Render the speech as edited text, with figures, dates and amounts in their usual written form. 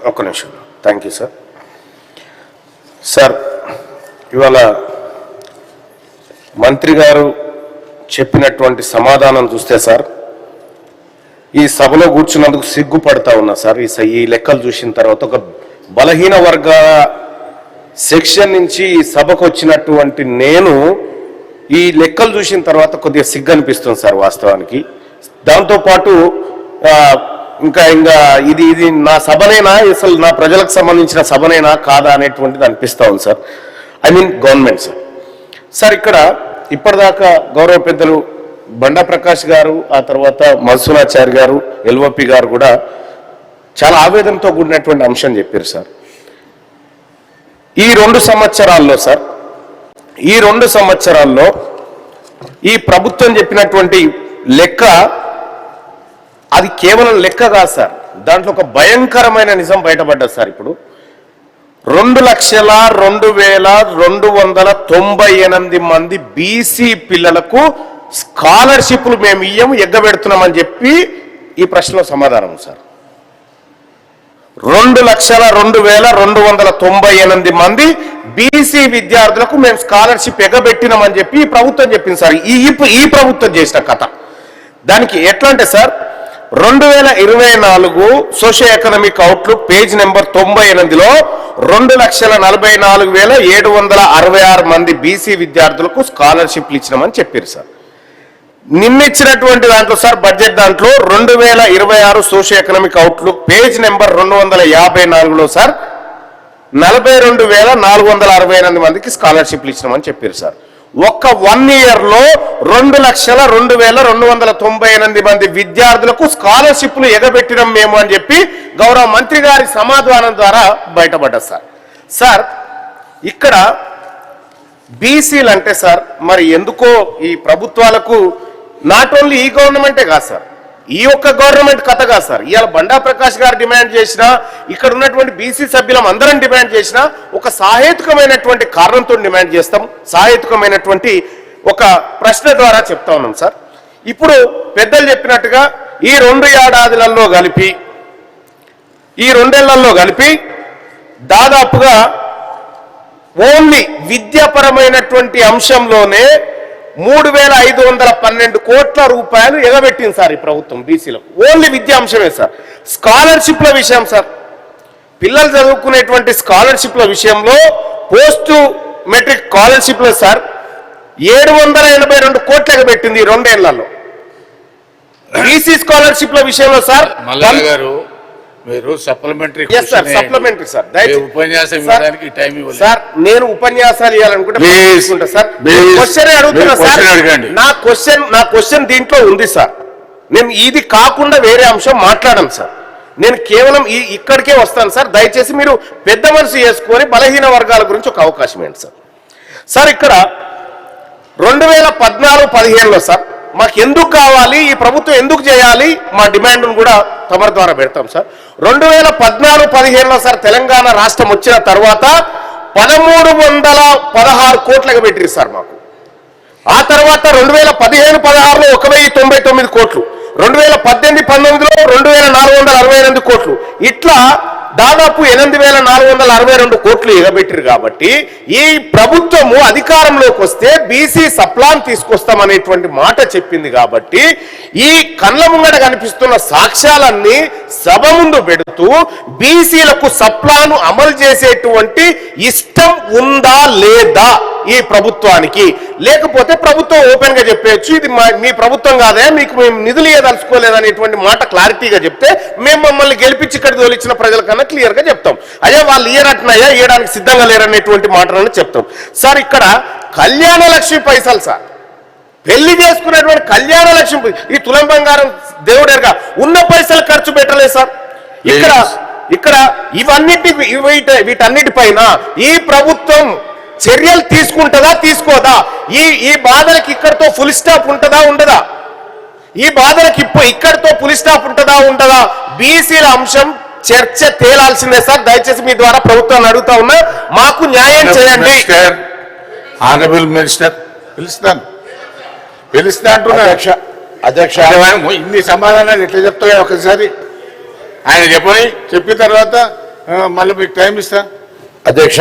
ఒక్క నిమిషం. Thank you sir. Sir, ఇవాళ మంత్రి గారు చెప్పినటువంటి సమాధానం చూస్తే సార్, ఈ సభలో కూర్చున్నందుకు సిగ్గుపడతా ఉన్నా సార్. ఈ లెక్కలు చూసిన తర్వాత ఒక బలహీన వర్గాల సెక్షన్ నుంచి ఈ సభకు వచ్చినటువంటి నేను ఈ లెక్కలు చూసిన తర్వాత కొద్దిగా సిగ్గు అనిపిస్తుంది సార్ వాస్తవానికి. దాంతోపాటు ఇంకా ఇది నా సభనేనా, అసలు నా ప్రజలకు సంబంధించిన సభనేనా కాదా అనేటువంటిది అనిపిస్తూ ఉంది sir. I mean government sir. Sir, ఇక్కడ ఇప్పటిదాకా గౌరవ పెద్దలు బండా ప్రకాష్ గారు, ఆ తర్వాత మధుసూనాచారి గారు, ఎల్ఓపి గారు కూడా చాలా ఆవేదనతో కూడినటువంటి అంశం చెప్పారు సార్. ఈ 2 సంవత్సరాల్లో సార్, ఈ 2 సంవత్సరాల్లో ఈ ప్రభుత్వం చెప్పినటువంటి లెక్క అది కేవలం లెక్క కాదు సార్. దాంట్లో ఒక భయంకరమైన నిజం బయటపడ్డది సార్. ఇప్పుడు 2,02,298 మంది బీసీ పిల్లలకు స్కాలర్షిప్లు మేము ఇయ్యము, ఎగ్గబెడుతున్నామని చెప్పి ఈ ప్రశ్నలో సమాధానం సార్. 2,02,298 మంది బీసీ విద్యార్థులకు మేము స్కాలర్షిప్ ఎగ్గబెట్టినామని చెప్పి ఈ ప్రభుత్వం చెప్పింది సార్. ఈ ప్రభుత్వం చేసిన కథ. దానికి ఎట్లా అంటే sir, 2024 socio economic outlook page number 98లో 2,44,766 మంది బీసీ విద్యార్థులకు స్కాలర్షిప్లు ఇచ్చినామని చెప్పారు సార్. నిన్నిచ్చినటువంటి దాంట్లో సార్, బడ్జెట్ దాంట్లో 2026 socio economic outlook page number 254లో సార్ 42,468 మందికి స్కాలర్షిప్లు ఇచ్చినామని చెప్పారు సార్. ఒక్క 1 year లో 2,02,298 మంది విద్యార్థులకు స్కాలర్షిప్లు ఎగబెట్టినాం మేము అని చెప్పి గౌరవ మంత్రి గారి సమాధానం ద్వారా బయటపడ్డది సార్. సార్, ఇక్కడ బీసీలు అంటే సార్, మరి ఎందుకో ఈ ప్రభుత్వాలకు నాట్ ఓన్లీ ఈ గవర్నమెంటే కాదు సార్, ఈ ఒక్క గవర్నమెంట్ కథ కాదు సార్. ఇవాళ బండా ప్రకాష్ గారు డిమాండ్ చేసినా, ఇక్కడ ఉన్నటువంటి బీసీ సభ్యులం అందరం డిమాండ్ చేసినా ఒక సహేతుకమైనటువంటి కారణంతో డిమాండ్ చేస్తాం. సహేతుకమైనటువంటి ఒక ప్రశ్న ద్వారా చెప్తా ఉన్నాం సార్. ఇప్పుడు పెద్దలు చెప్పినట్టుగా ఈ 2 ఏడాదిలలో కలిపి, ఈ 2 ఏళ్లలో కలిపి దాదాపుగా ఓన్లీ విద్యాపరమైనటువంటి అంశంలోనే 3,512 కోట్ల రూపాయలు ఎగబెట్టింది సార్ ఈ ప్రభుత్వం బీసీలో. ఓన్లీ విద్యా అంశమే సార్. స్కాలర్షిప్ల విషయం సార్, పిల్లలు చదువుకునేటువంటి స్కాలర్షిప్ల విషయంలో పోస్ట్ మెట్రిక్ స్కాలర్షిప్లో సార్ 782 కోట్లు ఎగబెట్టింది ఈ 2 ఏళ్లలో. బీసీ స్కాలర్షిప్ల విషయంలో సార్ మీరు సప్లిమెంటరీ సార్, ఉపన్యాసం ఇవ్వడానికి టైం ఇవ్వాలి సార్. నేను ఉపన్యాసాలు ఇవ్వాలనుకుంటే సార్, క్వశ్చన్ అడుగుతున్నా సార్. నా క్వశ్చన్ దీంట్లో ఉంది సార్. నేను ఇది కాకుండా వేరే అంశం మాట్లాడను సార్. నేను కేవలం ఇక్కడికే వస్తాను సార్. దయచేసి మీరు పెద్ద మనసు చేసుకొని బలహీన వర్గాల గురించి ఒక అవకాశం ఏంటి సార్. సార్, ఇక్కడ 2014-15లో సార్ మాకు ఎందుకు కావాలి, ఈ ప్రభుత్వం ఎందుకు చేయాలి, మా డిమాండ్ను కూడా తమరి ద్వారా పెడతాం సార్. 2014-15లో సార్ తెలంగాణ రాష్ట్రం వచ్చిన తర్వాత 1,316 కోట్లకు పెట్టిరు సార్ మాకు. ఆ తర్వాత 2015-16లో 1,099 కోట్లు, 2018-19లో 2,468 కోట్లు, ఇట్లా దాదాపు 8,462 కోట్లు ఎగబెట్టిరు. కాబట్టి ఈ ప్రభుత్వము అధికారంలోకి వస్తే బీసీ సప్లాన్ తీసుకొస్తామనేటువంటి మాట చెప్పింది. కాబట్టి ఈ కళ్ళ ముంగట కనిపిస్తున్న సాక్ష్యాలన్నీ సభ ముందు పెడుతూ బీసీలకు సప్లాను అమలు చేసేటువంటి ఇష్టం ఉందా లేదా ఈ ప్రభుత్వానికి, లేకపోతే ప్రభుత్వం ఓపెన్ గా చెప్పేయచ్చు ఇది మీ ప్రభుత్వం కాదే, మీకు మేము నిధులు ఇవ్వదలుచుకోలేదనేటువంటి మాట క్లారిటీగా చెప్తే మేము మమ్మల్ని గెలిపించి ఇక్కడ తోలిచ్చిన ప్రజలకన్నా క్లియర్ గా చెప్తాం. అయ్యా వాళ్ళు ఇయ్యనట్టునయ్యా, ఇవ్వడానికి సిద్ధంగా లేరనేటువంటి మాటలను చెప్తాం సార్. ఇక్కడ కళ్యాణ లక్ష్మి పైసలు సార్, పెళ్లి చేసుకునేటువంటి కళ్యాణ లక్ష్మి, ఈ తులం బంగారం దేవుడేరుగా ఉన్న పైసలు ఖర్చు పెట్టలేదు సార్. ఇక్కడ వీటన్నిటిపైన ఈ ప్రభుత్వం చర్యలు తీసుకుంటుందా తీసుకోదా, ఈ బాధలకు ఇక్కడితో ఫుల్ స్టాప్ ఉంటుందా ఉండదా, ఈ బాధలకు ఇక్కడితో ఫుల్ స్టాప్ ఉంటుందా ఉండదా, బీసీల అంశం చర్చ తేలాల్సిందే సార్. దయచేసి మీ ద్వారా ప్రభుత్వాన్ని అడుగుతా ఉన్నా, మాకు న్యాయం చేయండి. ఆనరబుల్ మినిస్టర్ పిలుస్తా అంటున్నా. అధ్యక్ష ఇన్ని సమాధానాలు ఎట్లా చెప్తాయో ఒకసారి ఆయన చెప్పని చెప్పిన తర్వాత మళ్ళీ మీకు టైం ఇస్తా. అధ్యక్ష